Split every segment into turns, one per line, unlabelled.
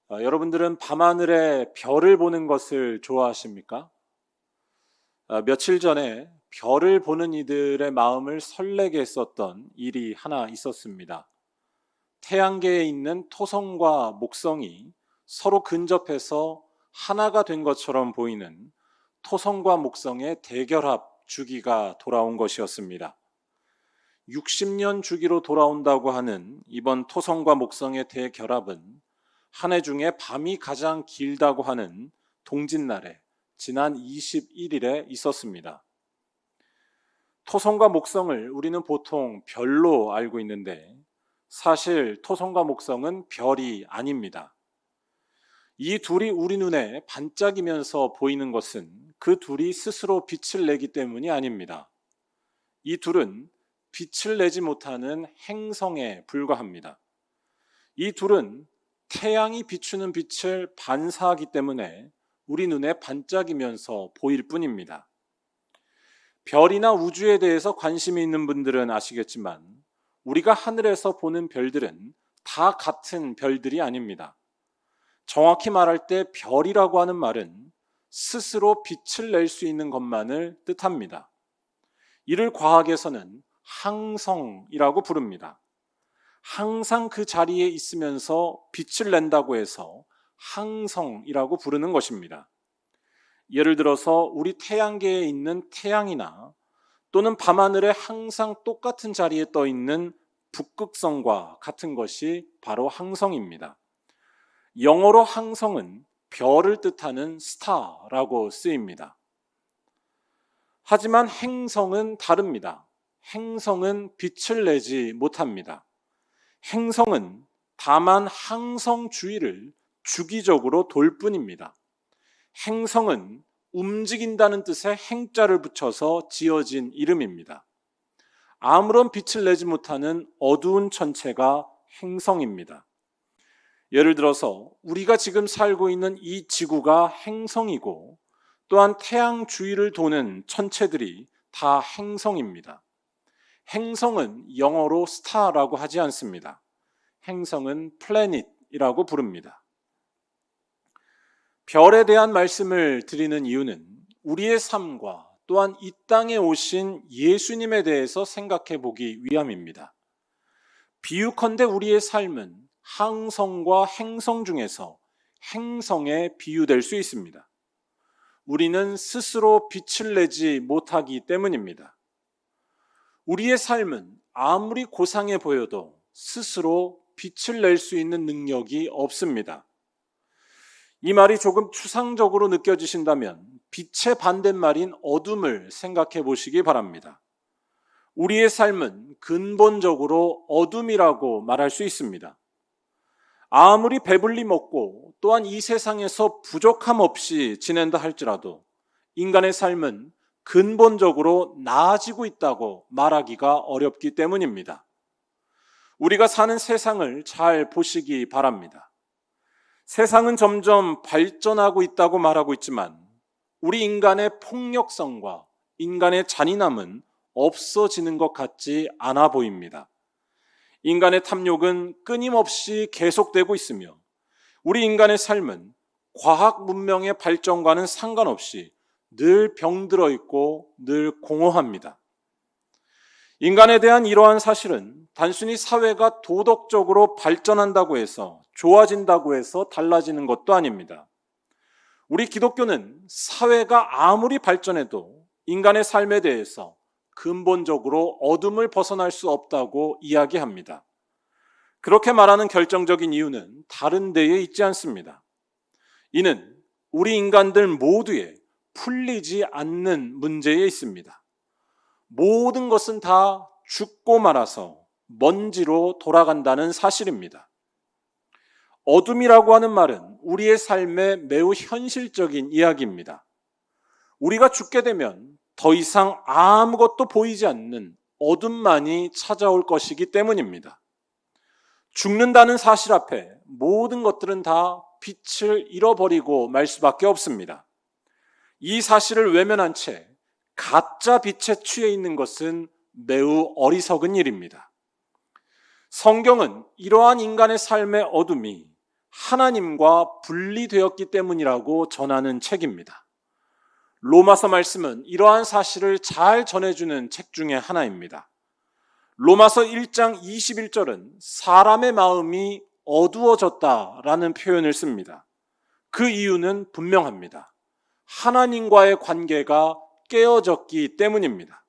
여러분들은 밤하늘에 별을 보는 것을 좋아하십니까? 며칠 전에 별을 보는 이들의 마음을 설레게 했었던 일이 하나 있었습니다. 태양계에 있는 토성과 목성이 서로 근접해서 하나가 된 것처럼 보이는 토성과 목성의 대결합 주기가 돌아온 것이었습니다. 60년 주기로 돌아온다고 하는 이번 토성과 목성의 대결합은 한 해 중에 밤이 가장 길다고 하는 동짓날에 지난 21일에 있었습니다. 토성과 목성을 우리는 보통 별로 알고 있는데 사실 토성과 목성은 별이 아닙니다. 이 둘이 우리 눈에 반짝이면서 보이는 것은 그 둘이 스스로 빛을 내기 때문이 아닙니다. 이 둘은 빛을 내지 못하는 행성에 불과합니다. 이 둘은 태양이 비추는 빛을 반사하기 때문에 우리 눈에 반짝이면서 보일 뿐입니다. 별이나 우주에 대해서 관심이 있는 분들은 아시겠지만 우리가 하늘에서 보는 별들은 다 같은 별들이 아닙니다. 정확히 말할 때 별이라고 하는 말은 스스로 빛을 낼 수 있는 것만을 뜻합니다. 이를 과학에서는 항성이라고 부릅니다. 항상 그 자리에 있으면서 빛을 낸다고 해서 항성이라고 부르는 것입니다. 예를 들어서 우리 태양계에 있는 태양이나 또는 밤하늘에 항상 똑같은 자리에 떠 있는 북극성과 같은 것이 바로 항성입니다. 영어로 항성은 별을 뜻하는 스타라고 쓰입니다. 하지만 행성은 다릅니다. 행성은 빛을 내지 못합니다. 행성은 다만 항성 주위를 주기적으로 돌 뿐입니다. 행성은 움직인다는 뜻의 행자를 붙여서 지어진 이름입니다. 아무런 빛을 내지 못하는 어두운 천체가 행성입니다. 예를 들어서 우리가 지금 살고 있는 이 지구가 행성이고 또한 태양 주위를 도는 천체들이 다 행성입니다. 행성은 영어로 스타라고 하지 않습니다. 행성은 플래닛이라고 부릅니다. 별에 대한 말씀을 드리는 이유는 우리의 삶과 또한 이 땅에 오신 예수님에 대해서 생각해 보기 위함입니다. 비유컨대 우리의 삶은 항성과 행성 중에서 행성에 비유될 수 있습니다. 우리는 스스로 빛을 내지 못하기 때문입니다. 우리의 삶은 아무리 고상해 보여도 스스로 빛을 낼 수 있는 능력이 없습니다. 이 말이 조금 추상적으로 느껴지신다면 빛의 반대말인 어둠을 생각해 보시기 바랍니다. 우리의 삶은 근본적으로 어둠이라고 말할 수 있습니다. 아무리 배불리 먹고 또한 이 세상에서 부족함 없이 지낸다 할지라도 인간의 삶은 근본적으로 나아지고 있다고 말하기가 어렵기 때문입니다. 우리가 사는 세상을 잘 보시기 바랍니다. 세상은 점점 발전하고 있다고 말하고 있지만 우리 인간의 폭력성과 인간의 잔인함은 없어지는 것 같지 않아 보입니다. 인간의 탐욕은 끊임없이 계속되고 있으며 우리 인간의 삶은 과학 문명의 발전과는 상관없이 늘 병들어 있고 늘 공허합니다. 인간에 대한 이러한 사실은 단순히 사회가 도덕적으로 발전한다고 해서 좋아진다고 해서 달라지는 것도 아닙니다. 우리 기독교는 사회가 아무리 발전해도 인간의 삶에 대해서 근본적으로 어둠을 벗어날 수 없다고 이야기합니다. 그렇게 말하는 결정적인 이유는 다른 데에 있지 않습니다. 이는 우리 인간들 모두의 풀리지 않는 문제에 있습니다. 모든 것은 다 죽고 말아서 먼지로 돌아간다는 사실입니다. 어둠이라고 하는 말은 우리의 삶의 매우 현실적인 이야기입니다. 우리가 죽게 되면 더 이상 아무것도 보이지 않는 어둠만이 찾아올 것이기 때문입니다. 죽는다는 사실 앞에 모든 것들은 다 빛을 잃어버리고 말 수밖에 없습니다. 이 사실을 외면한 채 가짜 빛에 취해 있는 것은 매우 어리석은 일입니다. 성경은 이러한 인간의 삶의 어둠이 하나님과 분리되었기 때문이라고 전하는 책입니다. 로마서 말씀은 이러한 사실을 잘 전해주는 책 중에 하나입니다. 로마서 1장 21절은 사람의 마음이 어두워졌다라는 표현을 씁니다. 그 이유는 분명합니다. 하나님과의 관계가 깨어졌기 때문입니다.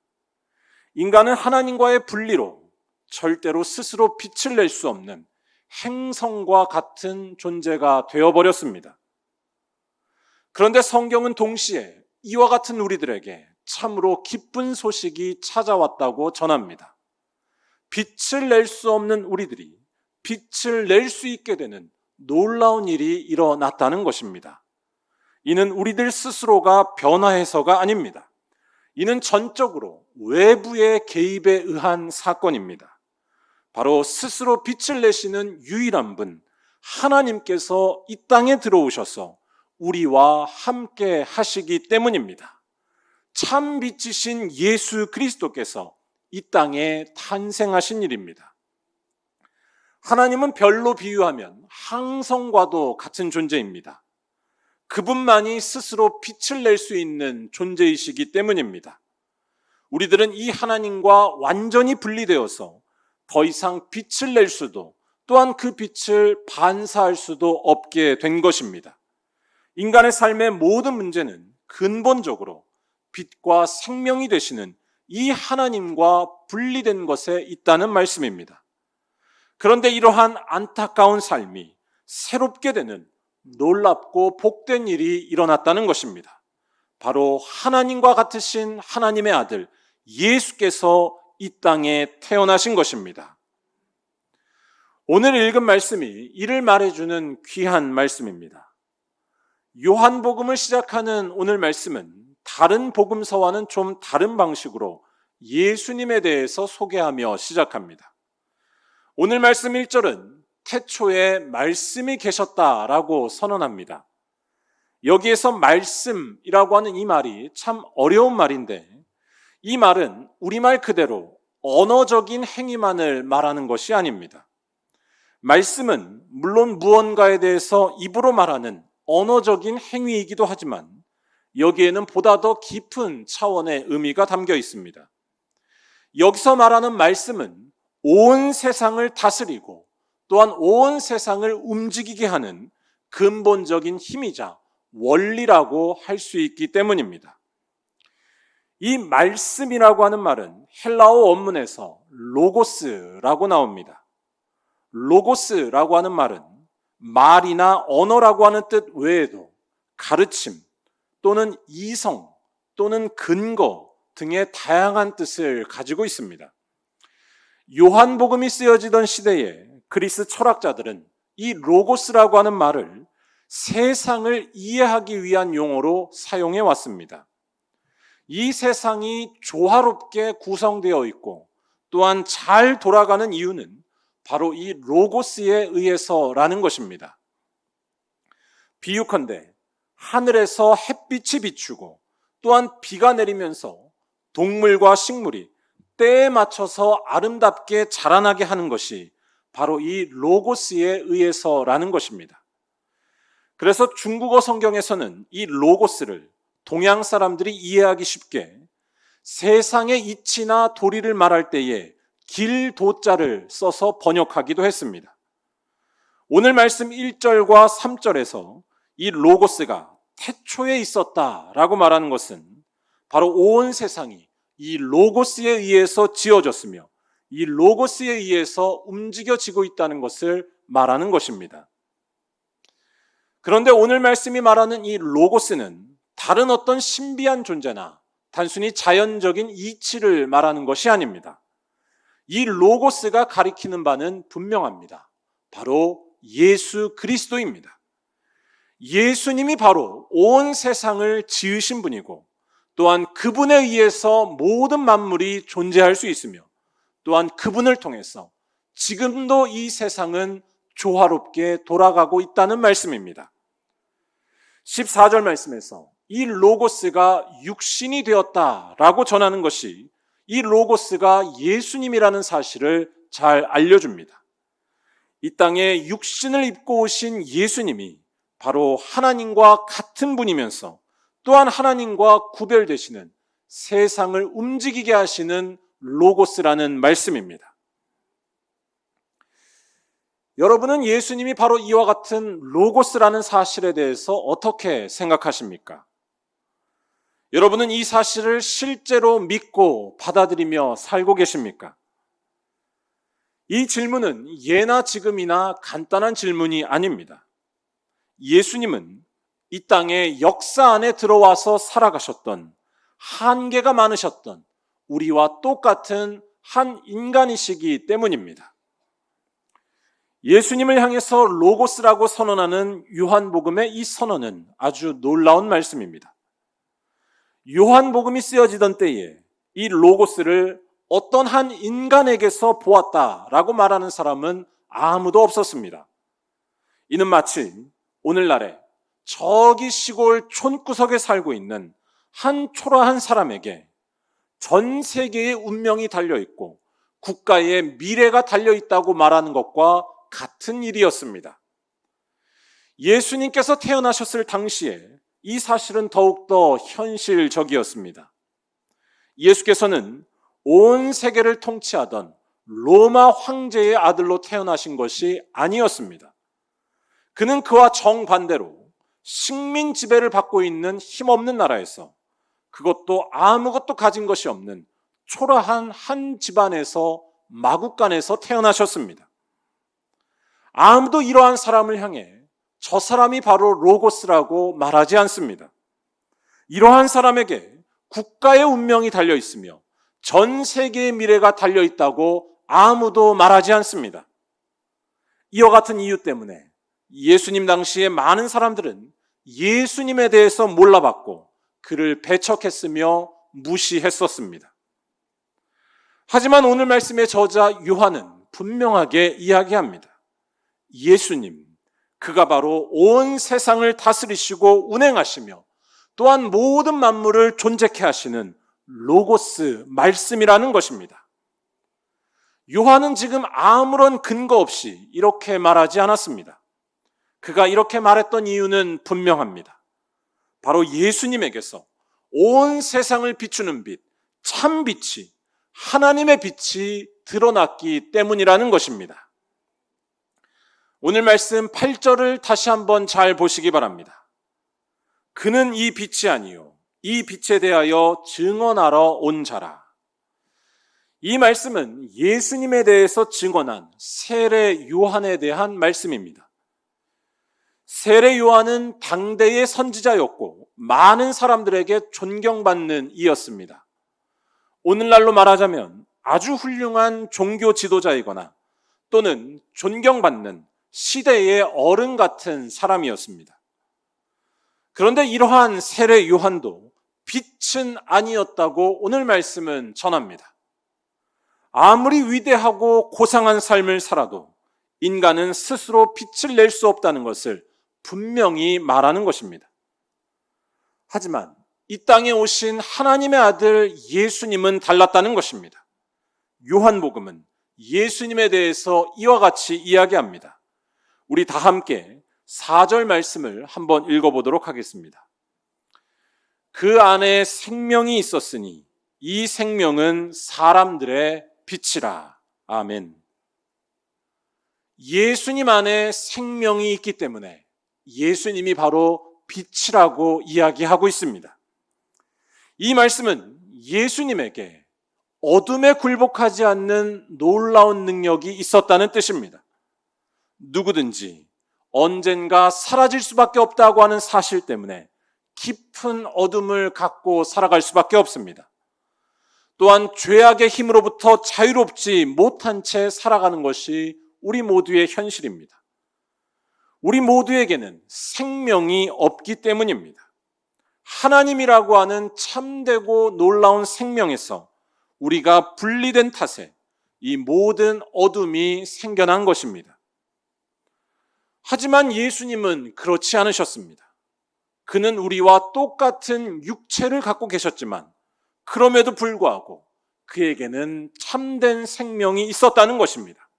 인간은 하나님과의 분리로 절대로 스스로 빛을 낼 수 없는 행성과 같은 존재가 되어버렸습니다. 그런데 성경은 동시에 이와 같은 우리들에게 참으로 기쁜 소식이 찾아왔다고 전합니다. 빛을 낼 수 없는 우리들이 빛을 낼 수 있게 되는 놀라운 일이 일어났다는 것입니다. 이는 우리들 스스로가 변화해서가 아닙니다. 이는 전적으로 외부의 개입에 의한 사건입니다. 바로 스스로 빛을 내시는 유일한 분, 하나님께서 이 땅에 들어오셔서 우리와 함께 하시기 때문입니다. 참 빛이신 예수 그리스도께서 이 땅에 탄생하신 일입니다. 하나님은 별로 비유하면 항성과도 같은 존재입니다. 그분만이 스스로 빛을 낼 수 있는 존재이시기 때문입니다. 우리들은 이 하나님과 완전히 분리되어서 더 이상 빛을 낼 수도 또한 그 빛을 반사할 수도 없게 된 것입니다. 인간의 삶의 모든 문제는 근본적으로 빛과 생명이 되시는 이 하나님과 분리된 것에 있다는 말씀입니다. 그런데 이러한 안타까운 삶이 새롭게 되는 놀랍고 복된 일이 일어났다는 것입니다. 바로 하나님과 같으신 하나님의 아들 예수께서 이 땅에 태어나신 것입니다. 오늘 읽은 말씀이 이를 말해주는 귀한 말씀입니다. 요한복음을 시작하는 오늘 말씀은 다른 복음서와는 좀 다른 방식으로 예수님에 대해서 소개하며 시작합니다. 오늘 말씀 1절은 태초에 말씀이 계셨다라고 선언합니다. 여기에서 말씀이라고 하는 이 말이 참 어려운 말인데 이 말은 우리말 그대로 언어적인 행위만을 말하는 것이 아닙니다. 말씀은 물론 무언가에 대해서 입으로 말하는 언어적인 행위이기도 하지만 여기에는 보다 더 깊은 차원의 의미가 담겨 있습니다. 여기서 말하는 말씀은 온 세상을 다스리고 또한 온 세상을 움직이게 하는 근본적인 힘이자 원리라고 할 수 있기 때문입니다. 이 말씀이라고 하는 말은 헬라어 원문에서 로고스라고 나옵니다. 로고스라고 하는 말은 말이나 언어라고 하는 뜻 외에도 가르침 또는 이성 또는 근거 등의 다양한 뜻을 가지고 있습니다. 요한복음이 쓰여지던 시대에 그리스 철학자들은 이 로고스라고 하는 말을 세상을 이해하기 위한 용어로 사용해 왔습니다. 이 세상이 조화롭게 구성되어 있고 또한 잘 돌아가는 이유는 바로 이 로고스에 의해서라는 것입니다. 비유컨대 하늘에서 햇빛이 비추고 또한 비가 내리면서 동물과 식물이 때에 맞춰서 아름답게 자라나게 하는 것이 바로 이 로고스에 의해서라는 것입니다. 그래서 중국어 성경에서는 이 로고스를 동양 사람들이 이해하기 쉽게 세상의 이치나 도리를 말할 때에 길도자를 써서 번역하기도 했습니다. 오늘 말씀 1절과 3절에서 이 로고스가 태초에 있었다라고 말하는 것은 바로 온 세상이 이 로고스에 의해서 지어졌으며 이 로고스에 의해서 움직여지고 있다는 것을 말하는 것입니다. 그런데 오늘 말씀이 말하는 이 로고스는 다른 어떤 신비한 존재나 단순히 자연적인 이치를 말하는 것이 아닙니다. 이 로고스가 가리키는 바는 분명합니다. 바로 예수 그리스도입니다. 예수님이 바로 온 세상을 지으신 분이고 또한 그분에 의해서 모든 만물이 존재할 수 있으며 또한 그분을 통해서 지금도 이 세상은 조화롭게 돌아가고 있다는 말씀입니다. 14절 말씀에서 이 로고스가 육신이 되었다라고 전하는 것이 이 로고스가 예수님이라는 사실을 잘 알려줍니다. 이 땅에 육신을 입고 오신 예수님이 바로 하나님과 같은 분이면서 또한 하나님과 구별되시는 세상을 움직이게 하시는 로고스라는 말씀입니다. 여러분은 예수님이 바로 이와 같은 로고스라는 사실에 대해서 어떻게 생각하십니까? 여러분은 이 사실을 실제로 믿고 받아들이며 살고 계십니까? 이 질문은 예나 지금이나 간단한 질문이 아닙니다. 예수님은 이 땅의 역사 안에 들어와서 살아가셨던, 한계가 많으셨던 우리와 똑같은 한 인간이시기 때문입니다. 예수님을 향해서 로고스라고 선언하는 요한복음의 이 선언은 아주 놀라운 말씀입니다. 요한복음이 쓰여지던 때에 이 로고스를 어떤 한 인간에게서 보았다라고 말하는 사람은 아무도 없었습니다. 이는 마치 오늘날에 저기 시골 촌구석에 살고 있는 한 초라한 사람에게 전 세계의 운명이 달려있고 국가의 미래가 달려있다고 말하는 것과 같은 일이었습니다. 예수님께서 태어나셨을 당시에 이 사실은 더욱더 현실적이었습니다. 예수께서는 온 세계를 통치하던 로마 황제의 아들로 태어나신 것이 아니었습니다. 그는 그와 정반대로 식민 지배를 받고 있는 힘없는 나라에서, 그것도 아무것도 가진 것이 없는 초라한 한 집안에서, 마국간에서 태어나셨습니다. 아무도 이러한 사람을 향해 저 사람이 바로 로고스라고 말하지 않습니다. 이러한 사람에게 국가의 운명이 달려 있으며 전 세계의 미래가 달려 있다고 아무도 말하지 않습니다. 이와 같은 이유 때문에 예수님 당시에 많은 사람들은 예수님에 대해서 몰라봤고 그를 배척했으며 무시했었습니다. 하지만 오늘 말씀의 저자 요한은 분명하게 이야기합니다. 예수님, 그가 바로 온 세상을 다스리시고 운행하시며 또한 모든 만물을 존재케 하시는 로고스 말씀이라는 것입니다. 요한은 지금 아무런 근거 없이 이렇게 말하지 않았습니다. 그가 이렇게 말했던 이유는 분명합니다. 바로 예수님에게서 온 세상을 비추는 빛, 참 빛이, 하나님의 빛이 드러났기 때문이라는 것입니다. 오늘 말씀 8절을 다시 한번 잘 보시기 바랍니다. 그는 이 빛이 아니요 이 빛에 대하여 증언하러 온 자라. 이 말씀은 예수님에 대해서 증언한 세례 요한에 대한 말씀입니다. 세례 요한은 당대의 선지자였고 많은 사람들에게 존경받는 이였습니다. 오늘날로 말하자면 아주 훌륭한 종교 지도자이거나 또는 존경받는 시대의 어른 같은 사람이었습니다. 그런데 이러한 세례 요한도 빛은 아니었다고 오늘 말씀은 전합니다. 아무리 위대하고 고상한 삶을 살아도 인간은 스스로 빛을 낼 수 없다는 것을 분명히 말하는 것입니다. 하지만 이 땅에 오신 하나님의 아들 예수님은 달랐다는 것입니다. 요한복음은 예수님에 대해서 이와 같이 이야기합니다. 우리 다 함께 4절 말씀을 한번 읽어보도록 하겠습니다. 그 안에 생명이 있었으니 이 생명은 사람들의 빛이라. 아멘. 예수님 안에 생명이 있기 때문에 예수님이 바로 빛이라고 이야기하고 있습니다. 이 말씀은 예수님에게 어둠에 굴복하지 않는 놀라운 능력이 있었다는 뜻입니다. 누구든지 언젠가 사라질 수밖에 없다고 하는 사실 때문에 깊은 어둠을 갖고 살아갈 수밖에 없습니다. 또한 죄악의 힘으로부터 자유롭지 못한 채 살아가는 것이 우리 모두의 현실입니다. 우리 모두에게는 생명이 없기 때문입니다. 하나님이라고 하는 참되고 놀라운 생명에서 우리가 분리된 탓에 이 모든 어둠이 생겨난 것입니다. 하지만 예수님은 그렇지 않으셨습니다. 그는 우리와 똑같은 육체를 갖고 계셨지만 그럼에도 불구하고 그에게는 참된 생명이 있었다는 것입니다.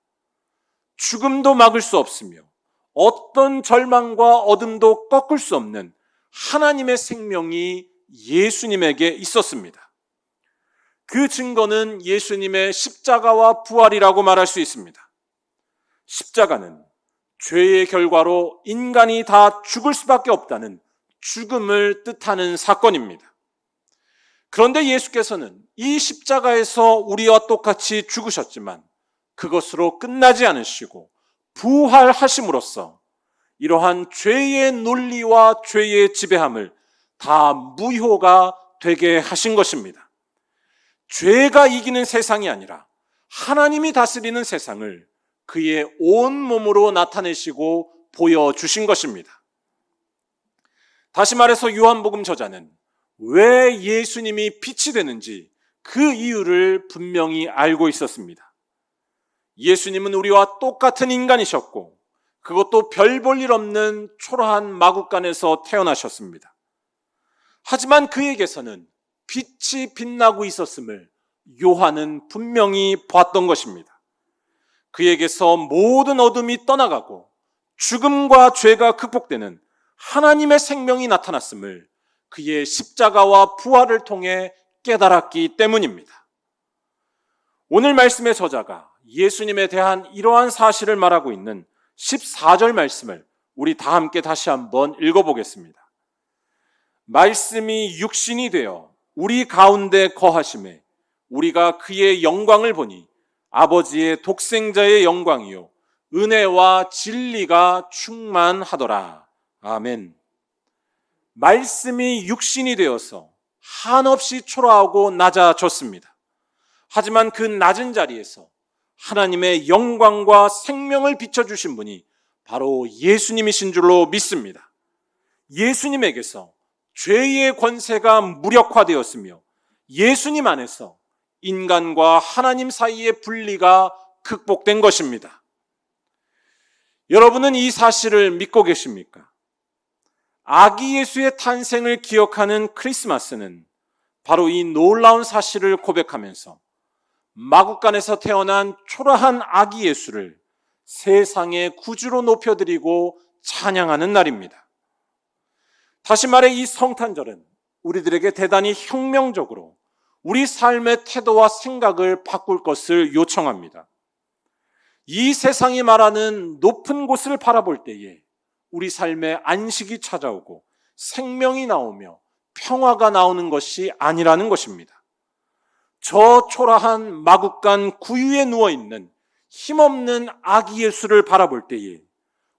죽음도 막을 수 없으며 어떤 절망과 어둠도 꺾을 수 없는 하나님의 생명이 예수님에게 있었습니다. 그 증거는 예수님의 십자가와 부활이라고 말할 수 있습니다. 십자가는 죄의 결과로 인간이 다 죽을 수밖에 없다는 죽음을 뜻하는 사건입니다. 그런데 예수께서는 이 십자가에서 우리와 똑같이 죽으셨지만 그것으로 끝나지 않으시고 부활하심으로써 이러한 죄의 논리와 죄의 지배함을 다 무효가 되게 하신 것입니다. 죄가 이기는 세상이 아니라 하나님이 다스리는 세상을 그의 온 몸으로 나타내시고 보여주신 것입니다. 다시 말해서 요한복음 저자는 왜 예수님이 빛이 되는지 그 이유를 분명히 알고 있었습니다. 예수님은 우리와 똑같은 인간이셨고 그것도 별 볼 일 없는 초라한 마구간에서 태어나셨습니다. 하지만 그에게서는 빛이 빛나고 있었음을 요한은 분명히 봤던 것입니다. 그에게서 모든 어둠이 떠나가고 죽음과 죄가 극복되는 하나님의 생명이 나타났음을 그의 십자가와 부활을 통해 깨달았기 때문입니다. 오늘 말씀의 저자가 예수님에 대한 이러한 사실을 말하고 있는 14절 말씀을 우리 다 함께 다시 한번 읽어보겠습니다. 말씀이 육신이 되어 우리 가운데 거하심에 우리가 그의 영광을 보니 아버지의 독생자의 영광이요 은혜와 진리가 충만하더라. 아멘. 말씀이 육신이 되어서 한없이 초라하고 낮아졌습니다. 하지만 그 낮은 자리에서 하나님의 영광과 생명을 비춰주신 분이 바로 예수님이신 줄로 믿습니다. 예수님에게서 죄의 권세가 무력화되었으며 예수님 안에서 인간과 하나님 사이의 분리가 극복된 것입니다. 여러분은 이 사실을 믿고 계십니까? 아기 예수의 탄생을 기억하는 크리스마스는 바로 이 놀라운 사실을 고백하면서 마구간에서 태어난 초라한 아기 예수를 세상의 구주로 높여드리고 찬양하는 날입니다. 다시 말해 이 성탄절은 우리들에게 대단히 혁명적으로 우리 삶의 태도와 생각을 바꿀 것을 요청합니다. 이 세상이 말하는 높은 곳을 바라볼 때에 우리 삶에 안식이 찾아오고 생명이 나오며 평화가 나오는 것이 아니라는 것입니다. 저 초라한 마구간 구유에 누워있는 힘없는 아기 예수를 바라볼 때에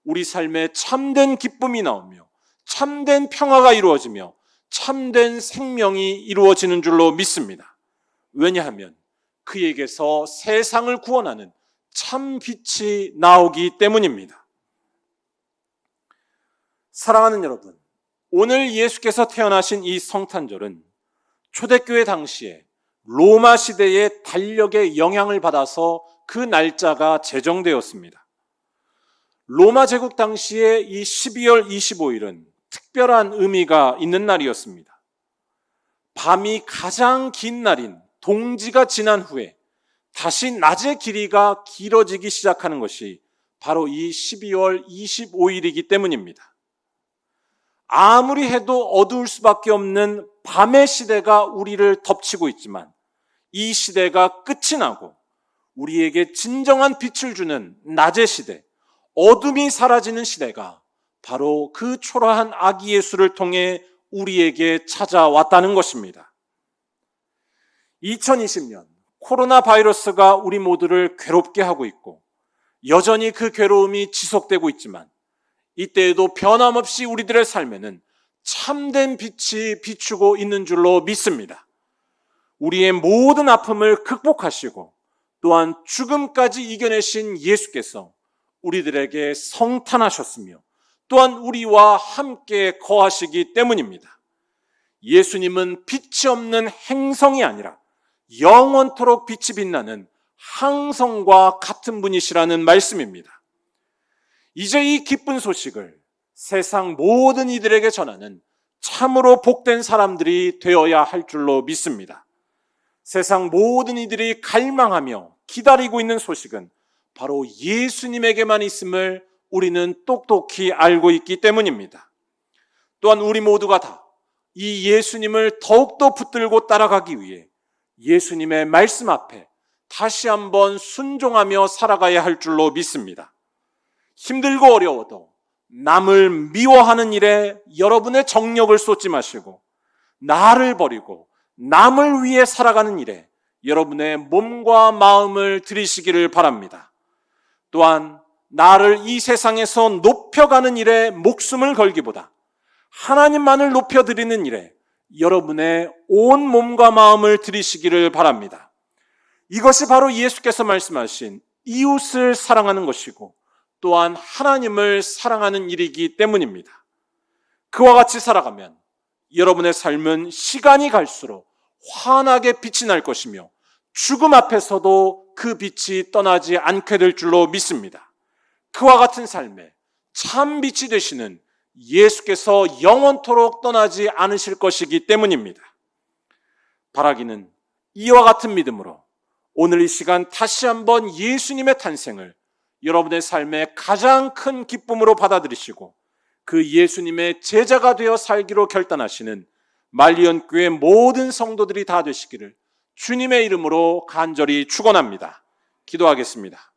우리 삶에 참된 기쁨이 나오며 참된 평화가 이루어지며 참된 생명이 이루어지는 줄로 믿습니다. 왜냐하면 그에게서 세상을 구원하는 참 빛이 나오기 때문입니다. 사랑하는 여러분, 오늘 예수께서 태어나신 이 성탄절은 초대교회 당시에 로마 시대의 달력의 영향을 받아서 그 날짜가 제정되었습니다. 로마 제국 당시에 이 12월 25일은 특별한 의미가 있는 날이었습니다. 밤이 가장 긴 날인 동지가 지난 후에 다시 낮의 길이가 길어지기 시작하는 것이 바로 이 12월 25일이기 때문입니다. 아무리 해도 어두울 수밖에 없는 밤의 시대가 우리를 덮치고 있지만 이 시대가 끝이 나고 우리에게 진정한 빛을 주는 낮의 시대, 어둠이 사라지는 시대가 바로 그 초라한 아기 예수를 통해 우리에게 찾아왔다는 것입니다. 2020년 코로나 바이러스가 우리 모두를 괴롭게 하고 있고 여전히 그 괴로움이 지속되고 있지만 이때에도 변함없이 우리들의 삶에는 참된 빛이 비추고 있는 줄로 믿습니다. 우리의 모든 아픔을 극복하시고 또한 죽음까지 이겨내신 예수께서 우리들에게 성탄하셨으며 또한 우리와 함께 거하시기 때문입니다. 예수님은 빛이 없는 행성이 아니라 영원토록 빛이 빛나는 항성과 같은 분이시라는 말씀입니다. 이제 이 기쁜 소식을 세상 모든 이들에게 전하는 참으로 복된 사람들이 되어야 할 줄로 믿습니다. 세상 모든 이들이 갈망하며 기다리고 있는 소식은 바로 예수님에게만 있음을 우리는 똑똑히 알고 있기 때문입니다. 또한 우리 모두가 다 이 예수님을 더욱더 붙들고 따라가기 위해 예수님의 말씀 앞에 다시 한번 순종하며 살아가야 할 줄로 믿습니다. 힘들고 어려워도 남을 미워하는 일에 여러분의 정력을 쏟지 마시고 나를 버리고 남을 위해 살아가는 일에 여러분의 몸과 마음을 들이시기를 바랍니다. 또한 나를 이 세상에서 높여가는 일에 목숨을 걸기보다 하나님만을 높여드리는 일에 여러분의 온 몸과 마음을 들이시기를 바랍니다. 이것이 바로 예수께서 말씀하신 이웃을 사랑하는 것이고 또한 하나님을 사랑하는 일이기 때문입니다. 그와 같이 살아가면 여러분의 삶은 시간이 갈수록 환하게 빛이 날 것이며 죽음 앞에서도 그 빛이 떠나지 않게 될 줄로 믿습니다. 그와 같은 삶에 참 빛이 되시는 예수께서 영원토록 떠나지 않으실 것이기 때문입니다. 바라기는 이와 같은 믿음으로 오늘 이 시간 다시 한번 예수님의 탄생을 여러분의 삶의 가장 큰 기쁨으로 받아들이시고 그 예수님의 제자가 되어 살기로 결단하시는 말리언교회 모든 성도들이 다 되시기를 주님의 이름으로 간절히 축원합니다. 기도하겠습니다.